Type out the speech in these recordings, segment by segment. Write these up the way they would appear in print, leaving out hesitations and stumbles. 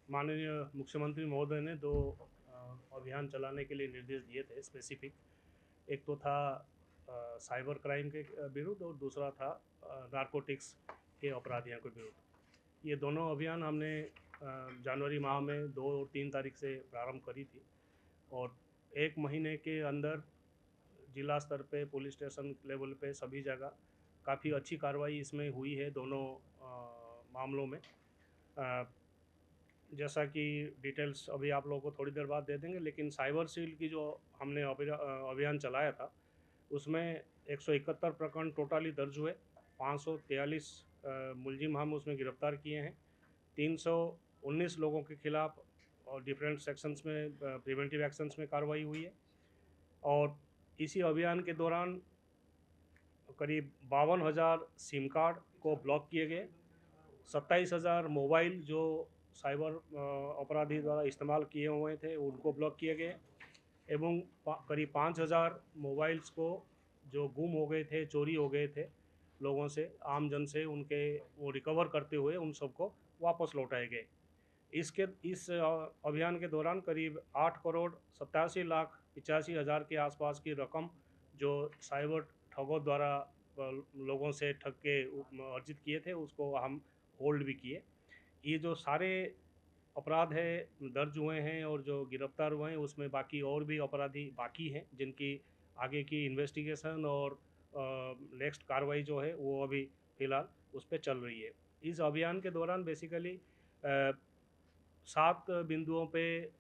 माननीय मुख्यमंत्री महोदय ने दो अभियान चलाने के लिए निर्देश दिए थे स्पेसिफिक। एक तो था साइबर क्राइम के विरुद्ध और दूसरा था नारकोटिक्स के अपराधियों के विरुद्ध। ये दोनों अभियान हमने जनवरी माह में 2 और 3 तारीख से प्रारंभ करी थी और 1 महीने के अंदर जिला स्तर पे पुलिस स्टेशन लेवल पे सभी जगह काफ़ी अच्छी कार्रवाई इसमें हुई है दोनों मामलों में। जैसा कि डिटेल्स अभी आप लोगों को थोड़ी देर बाद दे देंगे, लेकिन साइबर सील की जो हमने अभियान चलाया था उसमें 171 प्रकरण टोटली दर्ज हुए। 543 मुलजिम हम उसमें गिरफ्तार किए हैं। 319 लोगों के खिलाफ और डिफरेंट सेक्शंस में प्रिवेंटिव एक्शंस में कार्रवाई हुई है। और इसी अभियान के दौरान करीब 52,000 सिम कार्ड को ब्लॉक किए गए। 27,000 मोबाइल जो साइबर अपराधी द्वारा इस्तेमाल किए हुए थे उनको ब्लॉक किए गए एवं करीब 5,000 मोबाइल्स को जो गुम हो गए थे, चोरी हो गए थे लोगों से, आम जन से, उनके वो रिकवर करते हुए उन सबको वापस लौटाए गए। इस अभियान के दौरान करीब 8,87,85,000 के आसपास की रकम जो साइबर ठगों द्वारा लोगों से ठग के अर्जित किए थे उसको हम होल्ड भी किए। ये जो सारे अपराध है दर्ज हुए हैं और जो गिरफ्तार हुए हैं उसमें बाकी और भी अपराधी बाकी हैं जिनकी आगे की इन्वेस्टिगेशन और नेक्स्ट कार्रवाई जो है वो अभी फ़िलहाल उस पर चल रही है। इस अभियान के दौरान बेसिकली 7 बिंदुओं पे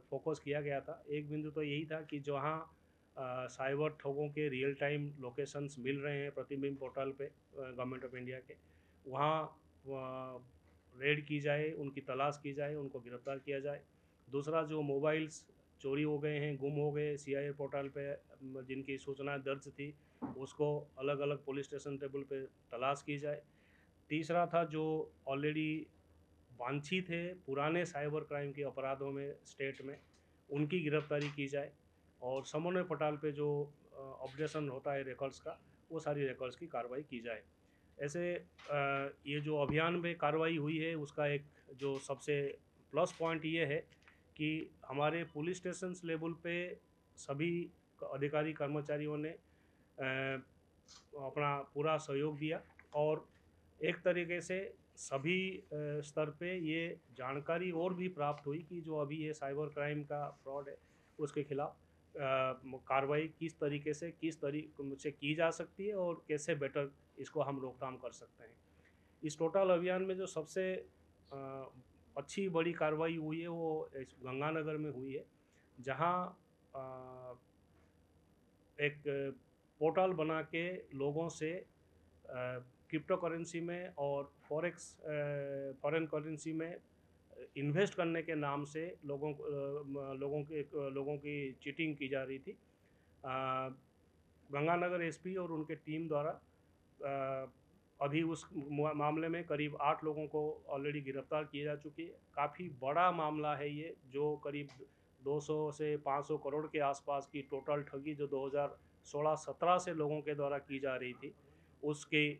फोकस किया गया था। एक बिंदु तो यही था कि जहाँ साइबर ठगों के रियल टाइम लोकेशंस मिल रहे हैं प्रतिबिंब पोर्टल पे गवर्नमेंट ऑफ इंडिया के, वहाँ रेड की जाए, उनकी तलाश की जाए, उनको गिरफ्तार किया जाए। दूसरा, जो मोबाइल्स चोरी हो गए हैं, गुम हो गए, सीआईए पोर्टल पे जिनकी सूचना दर्ज थी उसको अलग अलग पुलिस स्टेशन टेबल पे तलाश की जाए। तीसरा था, जो ऑलरेडी वांछित थे पुराने साइबर क्राइम के अपराधों में स्टेट में, उनकी गिरफ्तारी की जाए और समन्वय पोर्टल पे जो अपडेशन होता है रिकॉर्ड्स का, वो सारी रिकॉर्ड्स की कार्रवाई की जाए। ऐसे ये जो अभियान में कार्रवाई हुई है उसका एक जो सबसे प्लस पॉइंट ये है कि हमारे पुलिस स्टेशन लेवल पे सभी अधिकारी कर्मचारियों ने अपना पूरा सहयोग दिया और एक तरीके से सभी स्तर पे ये जानकारी और भी प्राप्त हुई कि जो अभी ये साइबर क्राइम का फ्रॉड है उसके खिलाफ कार्रवाई किस तरीके से की जा सकती है और कैसे बेटर इसको हम रोकथाम कर सकते हैं। इस टोटल अभियान में जो सबसे अ, अच्छी बड़ी कार्रवाई हुई है वो इस गंगानगर में हुई है, जहाँ एक पोर्टल बना के लोगों से क्रिप्टो करेंसी में और फॉरेन करेंसी में इन्वेस्ट करने के नाम से लोगों की चीटिंग की जा रही थी। गंगानगर एसपी और उनके टीम द्वारा अभी उस मामले में करीब 8 लोगों को ऑलरेडी गिरफ्तार किए जा चुकी है। काफ़ी बड़ा मामला है ये, जो करीब 200 से 500 करोड़ के आसपास की टोटल ठगी जो 2016-17 से लोगों के द्वारा की जा रही थी उसके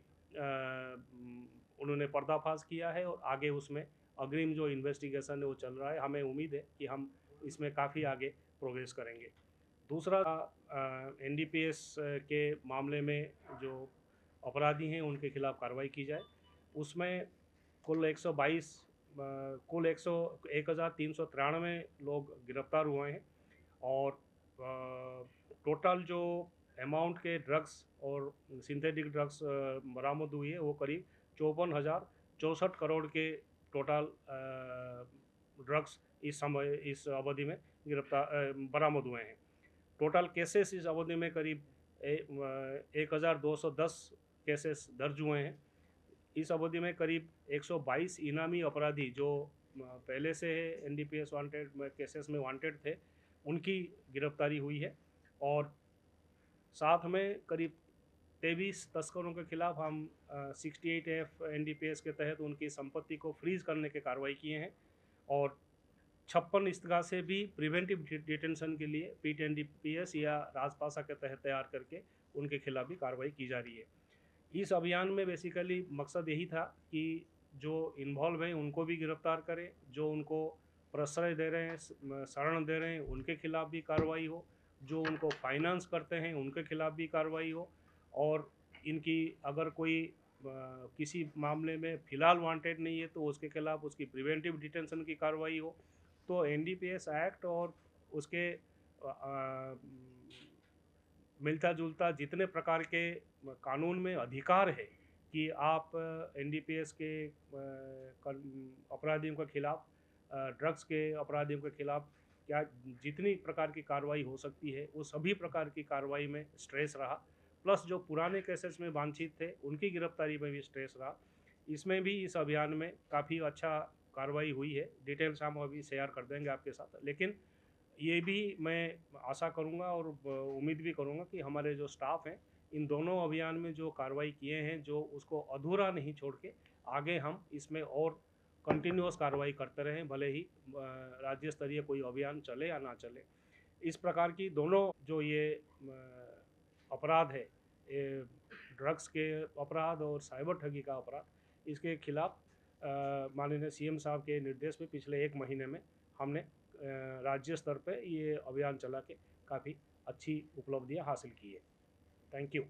उन्होंने पर्दाफाश किया है और आगे उसमें अग्रिम जो इन्वेस्टिगेशन है वो चल रहा है। हमें उम्मीद है कि हम इसमें काफ़ी आगे प्रोग्रेस करेंगे। दूसरा, एनडीपीएस के मामले में जो अपराधी हैं उनके खिलाफ कार्रवाई की जाए। उसमें कुल 122 कुल 1,393 लोग गिरफ्तार हुए हैं और टोटल जो अमाउंट के ड्रग्स और सिंथेटिक ड्रग्स बरामद हुई है वो करीब 54,064 करोड़ के टोटल ड्रग्स इस अवधि में बरामद हुए हैं। टोटल केसेस इस अवधि में करीब 1,210 केसेस दर्ज हुए हैं। इस अवधि में करीब 122 इनामी अपराधी जो पहले से एनडीपीएस वांटेड केसेस में वांटेड थे उनकी गिरफ्तारी हुई है और साथ में करीब 23 तस्करों के खिलाफ हम 68F एनडीपीएस के तहत उनकी संपत्ति को फ्रीज करने के कार्रवाई किए हैं और 56 इस्तगा से भी प्रिवेंटिव डिटेंशन के लिए पीट या राजपासा के तहत तैयार करके उनके खिलाफ भी कार्रवाई की जा रही है। इस अभियान में बेसिकली मकसद यही था कि जो इन्वॉल्व हैं उनको भी गिरफ्तार करें, जो उनको प्रश्रय दे रहे हैं, शरण दे रहे हैं, उनके खिलाफ भी कार्रवाई हो, जो उनको फाइनेंस करते हैं उनके खिलाफ भी कार्रवाई हो, और इनकी अगर कोई किसी मामले में फ़िलहाल वांटेड नहीं है तो उसके खिलाफ उसकी प्रिवेंटिव डिटेंशन की कार्रवाई हो। तो एनडीपीएस एक्ट और उसके मिलता जुलता जितने प्रकार के कानून में अधिकार है कि आप एनडीपीएस के अपराधियों के खिलाफ, ड्रग्स के अपराधियों के खिलाफ क्या जितनी प्रकार की कार्रवाई हो सकती है वो सभी प्रकार की कार्रवाई में स्ट्रेस रहा, प्लस जो पुराने केसेस में वांछित थे उनकी गिरफ्तारी में भी स्ट्रेस रहा। इसमें भी इस अभियान में काफ़ी अच्छा कार्रवाई हुई है, डिटेल्स हम अभी शेयर कर देंगे आपके साथ। लेकिन ये भी मैं आशा करूँगा और उम्मीद भी करूँगा कि हमारे जो स्टाफ हैं इन दोनों अभियान में जो कार्रवाई किए हैं, जो उसको अधूरा नहीं छोड़ के आगे हम इसमें और कंटिन्यूअस कार्रवाई करते रहें, भले ही राज्य स्तरीय कोई अभियान चले या ना चले। इस प्रकार की दोनों जो ये अपराध है, ये ड्रग्स के अपराध और साइबर ठगी का अपराध, इसके खिलाफ माननीय सीएम साहब के निर्देश में पिछले 1 महीने में हमने राज्य स्तर पे ये अभियान चला के काफ़ी अच्छी उपलब्धियाँ हासिल की है। Thank you.